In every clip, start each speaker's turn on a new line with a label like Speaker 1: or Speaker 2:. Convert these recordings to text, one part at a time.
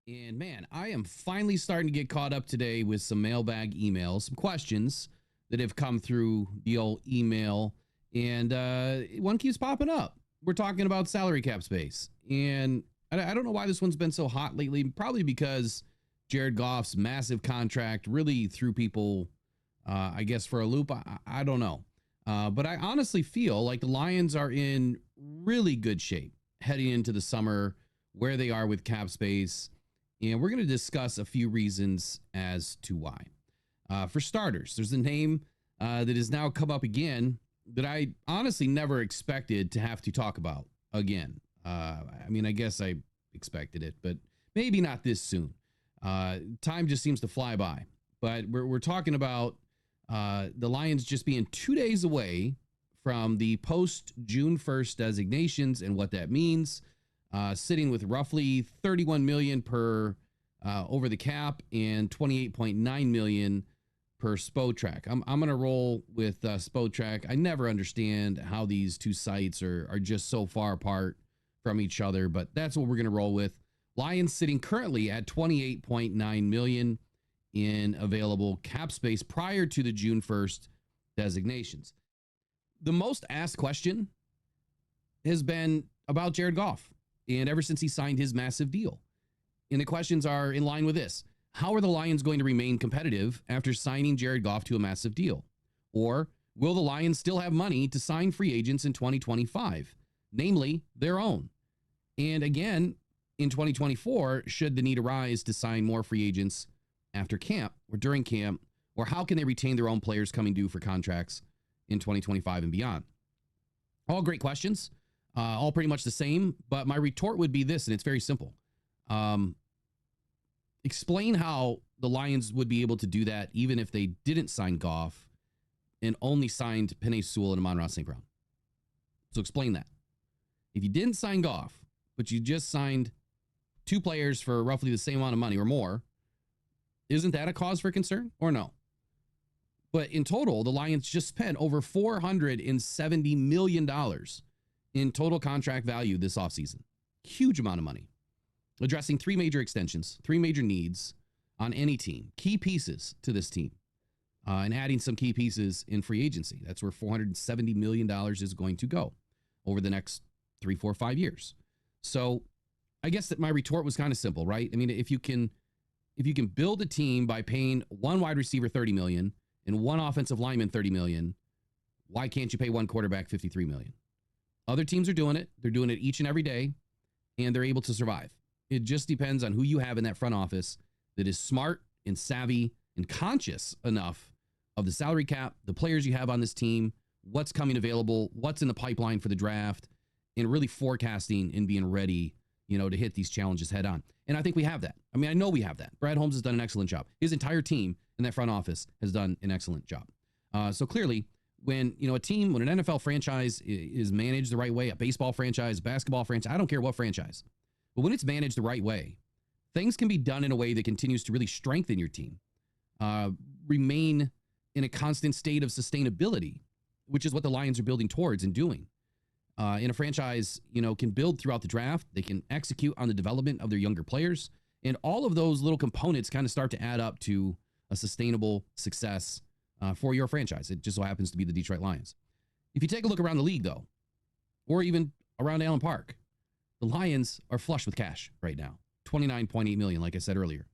Speaker 1: And man, I am finally starting to get caught up today with some mailbag emails, some questions that have come through the old email. And one keeps popping up. We're talking about salary cap space. And I don't know why this one's been so hot lately. Probably because Jared Goff's massive contract really threw people, I guess, for a loop. I don't know. But I honestly feel like the Lions are in really good shape heading into the summer, where they are with cap space. And we're going to discuss a few reasons as to why. For starters, there's a name that has now come up again that I honestly never expected to have to talk about again. I mean, I guess I expected it, but maybe not this soon. Time just seems to fly by. But we're talking about the Lions just being 2 days away from the post-June 1st designations and what that means. Sitting with roughly $31 million per over the cap and $28.9 million per Spotrac. I'm going to roll with Spotrac. I never understand how these two sites are just so far apart from each other, but that's what we're going to roll with. Lions sitting currently at $28.9 million in available cap space prior to the June 1st designations. The most asked question has been about Jared Goff, and ever since he signed his massive deal. And the questions are in line with this. How are the Lions going to remain competitive after signing Jared Goff to a massive deal? Or will the Lions still have money to sign free agents in 2025, namely their own? And again, in 2024, should the need arise to sign more free agents after camp or during camp, or how can they retain their own players coming due for contracts in 2025 and beyond? All great questions. All pretty much the same, but my retort would be this, and it's very simple. Explain how the Lions would be able to do that even if they didn't sign Goff and only signed Penei Sewell and Amon-Ra St. Brown. So explain that. If you didn't sign Goff, but you just signed two players for roughly the same amount of money or more, isn't that a cause for concern or no? But in total, the Lions just spent over $470 million in total contract value this offseason. Huge amount of money. Addressing three major extensions, three major needs on any team, key pieces to this team, and adding some key pieces in free agency. That's where $470 million is going to go over the next 3, 4, 5 years. So I guess that my retort was kind of simple, right? I mean, if you can build a team by paying one wide receiver $30 million and one offensive lineman $30 million, why can't you pay one quarterback $53 million? Other teams are doing it. They're doing it each and every day, and they're able to survive. It just depends on who you have in that front office that is smart and savvy and conscious enough of the salary cap, the players you have on this team, what's coming available, what's in the pipeline for the draft, and really forecasting and being ready, to hit these challenges head on. And I think we have that. I mean, I know we have that. Brad Holmes has done an excellent job. His entire team in that front office has done an excellent job. So clearly, when an NFL franchise is managed the right way, a baseball franchise, basketball franchise, I don't care what franchise, but when it's managed the right way, things can be done in a way that continues to really strengthen your team, remain in a constant state of sustainability, which is what the Lions are building towards and doing. In a franchise, can build throughout the draft. They can execute on the development of their younger players. And all of those little components kind of start to add up to a sustainable success for your franchise. It just so happens to be the Detroit Lions. If you take a look around the league, though, or even around Allen Park, the Lions are flush with cash right now. $29.8 million, like I said earlier.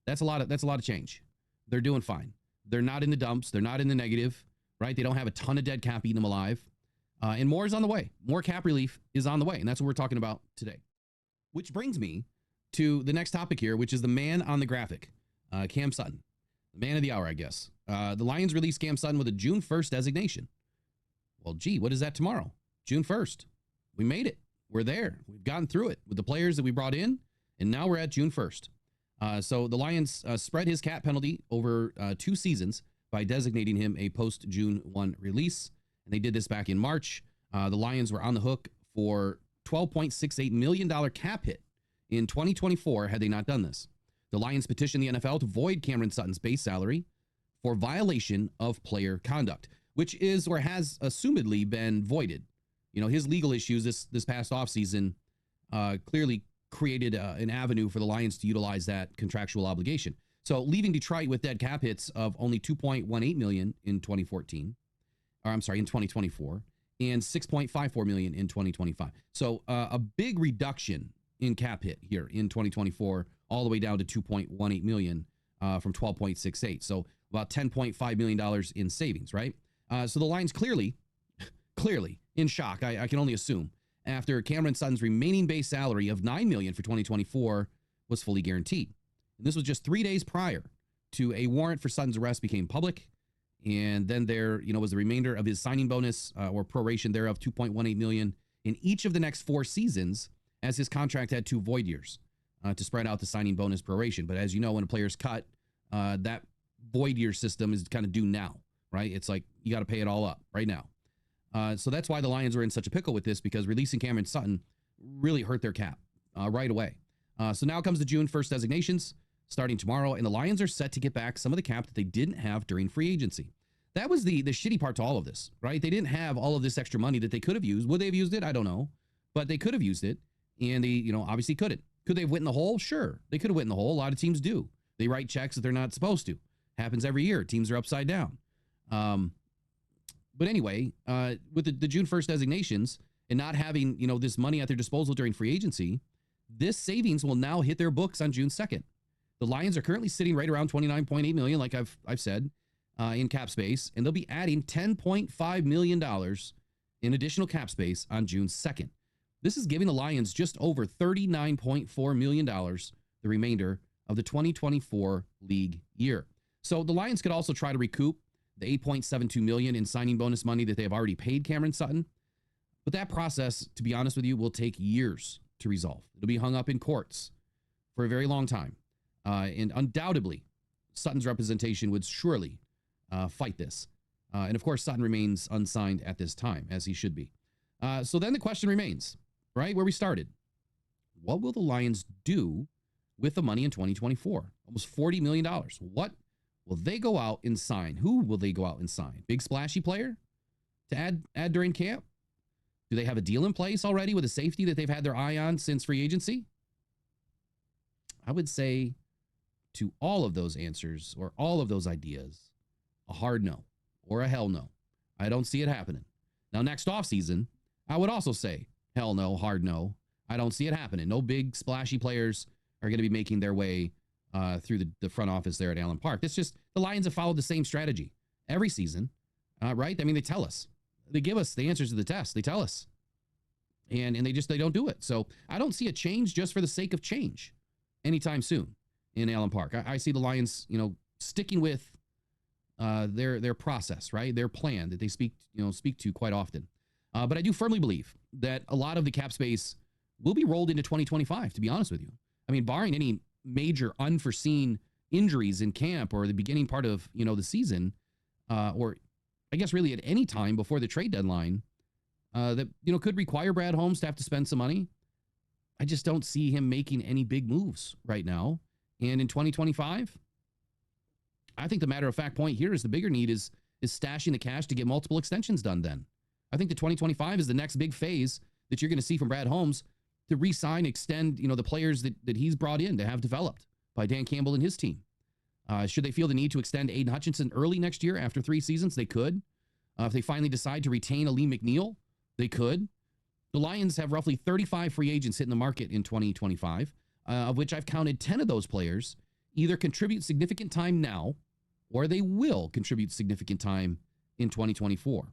Speaker 1: That's a lot of change. They're doing fine. They're not in the dumps. They're not in the negative, right? They don't have a ton of dead cap eating them alive. And more is on the way. More cap relief is on the way. And that's what we're talking about today. Which brings me to the next topic here, which is the man on the graphic, Cam Sutton. The man of the hour, I guess. The Lions released Cam Sutton with a June 1st designation. Well, gee, what is that tomorrow? June 1st. We made it. We're there. We've gotten through it with the players that we brought in, and now we're at June 1st. So the Lions spread his cap penalty over 2 seasons by designating him a post-June 1 release. And they did this back in March. The Lions were on the hook for $12.68 million cap hit in 2024 had they not done this. The Lions petitioned the NFL to void Cameron Sutton's base salary for violation of player conduct, which is or has assumedly been voided. His legal issues this past offseason clearly created an avenue for the Lions to utilize that contractual obligation. So leaving Detroit with dead cap hits of only $2.18 million in 2014, or I'm sorry, in 2024, and $6.54 million in 2025. So a big reduction in cap hit here in 2024, all the way down to $2.18 million from $12.68. So about $10.5 million in savings, right? So the Lions clearly in shock, I can only assume, after Cameron Sutton's remaining base salary of $9 million for 2024 was fully guaranteed. And this was just 3 days prior to a warrant for Sutton's arrest became public. And then there, was the remainder of his signing bonus or proration thereof, $2.18 million in each of the next 4 seasons, as his contract had 2 void years to spread out the signing bonus proration. But as you know, when a player's cut, that void year system is kind of due now, right? It's like you got to pay it all up right now. So that's why the Lions were in such a pickle with this, because releasing Cameron Sutton really hurt their cap right away. So now comes the June 1st designations starting tomorrow, and the Lions are set to get back some of the cap that they didn't have during free agency. That was the shitty part to all of this, right? They didn't have all of this extra money that they could have used. Would they have used it? I don't know. But they could have used it, and they, obviously couldn't. Could they have went in the hole? Sure. They could have went in the hole. A lot of teams do. They write checks that they're not supposed to. Happens every year. Teams are upside down. But anyway, with the June 1st designations and not having, this money at their disposal during free agency, this savings will now hit their books on June 2nd. The Lions are currently sitting right around $29.8 million, like I've said, in cap space, and they'll be adding $10.5 million in additional cap space on June 2nd. This is giving the Lions just over $39.4 million the remainder of the 2024 league year. So the Lions could also try to recoup the $8.72 million in signing bonus money that they have already paid Cameron Sutton. But that process, to be honest with you, will take years to resolve. It'll be hung up in courts for a very long time. And undoubtedly, Sutton's representation would surely fight this. And of course, Sutton remains unsigned at this time, as he should be. So then the question remains, right where we started. What will the Lions do with the money in 2024? Almost $40 million. What will they go out and sign? Who will they go out and sign? Big splashy player to add during camp? Do they have a deal in place already with a safety that they've had their eye on since free agency? I would say to all of those answers or all of those ideas, a hard no or a hell no. I don't see it happening. Now, next offseason, I would also say hell no, hard no. I don't see it happening. No big splashy players are going to be making their way through the front office there at Allen Park. It's just the Lions have followed the same strategy every season, right? I mean, they tell us. They give us the answers to the test. They tell us. And they don't do it. So I don't see a change just for the sake of change anytime soon in Allen Park. I see the Lions, sticking with their process, right? Their plan that they speak to quite often. But I do firmly believe that a lot of the cap space will be rolled into 2025, to be honest with you. I mean, barring any major unforeseen injuries in camp or the beginning part of, the season, or I guess really at any time before the trade deadline, that, could require Brad Holmes to have to spend some money. I just don't see him making any big moves right now. And in 2025, I think the matter of fact point here is the bigger need is stashing the cash to get multiple extensions done then. I think the 2025 is the next big phase that you're going to see from Brad Holmes to re-sign, extend, the players that he's brought in to have developed by Dan Campbell and his team. Should they feel the need to extend Aiden Hutchinson early next year after 3 seasons? They could. If they finally decide to retain Aleem McNeil, they could. The Lions have roughly 35 free agents hitting the market in 2025, of which I've counted 10 of those players either contribute significant time now or they will contribute significant time in 2024.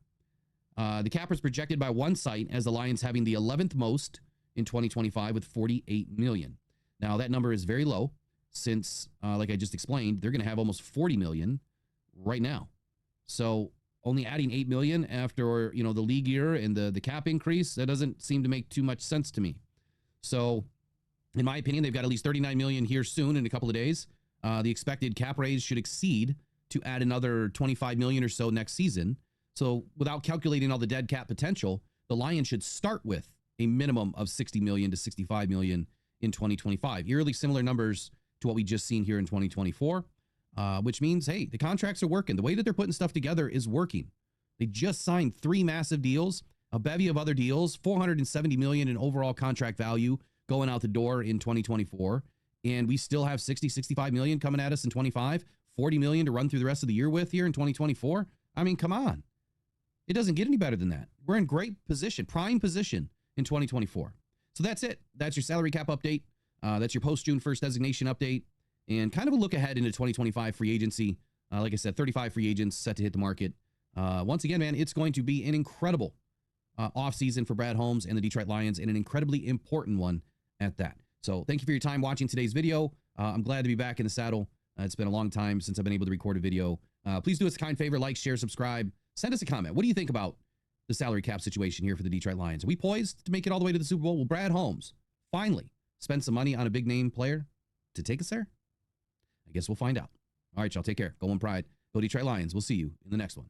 Speaker 1: The cap is projected by one site as the Lions having the 11th most in 2025 with $48 million. Now, that number is very low since, like I just explained, they're going to have almost $40 million right now. So only adding $8 million after, the league year and the cap increase, that doesn't seem to make too much sense to me. So in my opinion, they've got at least $39 million here soon in a couple of days. The expected cap raise should exceed to add another $25 million or so next season. So without calculating all the dead cap potential, the Lions should start with a minimum of $60 million to $65 million in 2025. Eerily similar numbers to what we just seen here in 2024, which means, hey, the contracts are working. The way that they're putting stuff together is working. They just signed 3 massive deals, a bevy of other deals, $470 million in overall contract value going out the door in 2024. And we still have 60, 65 million coming at us in 25, 40 million to run through the rest of the year with here in 2024. I mean, come on. It doesn't get any better than that. We're in great position, prime position in 2024. So that's it. That's your salary cap update. That's your post-June 1st designation update. And kind of a look ahead into 2025 free agency. Like I said, 35 free agents set to hit the market. Once again, man, it's going to be an incredible offseason for Brad Holmes and the Detroit Lions, and an incredibly important one at that. So thank you for your time watching today's video. I'm glad to be back in the saddle. It's been a long time since I've been able to record a video. Please do us a kind favor, like, share, subscribe. Send us a comment. What do you think about the salary cap situation here for the Detroit Lions? Are we poised to make it all the way to the Super Bowl? Will Brad Holmes finally spend some money on a big name player to take us there? I guess we'll find out. All right, y'all, take care. Go in pride. Go Detroit Lions. We'll see you in the next one.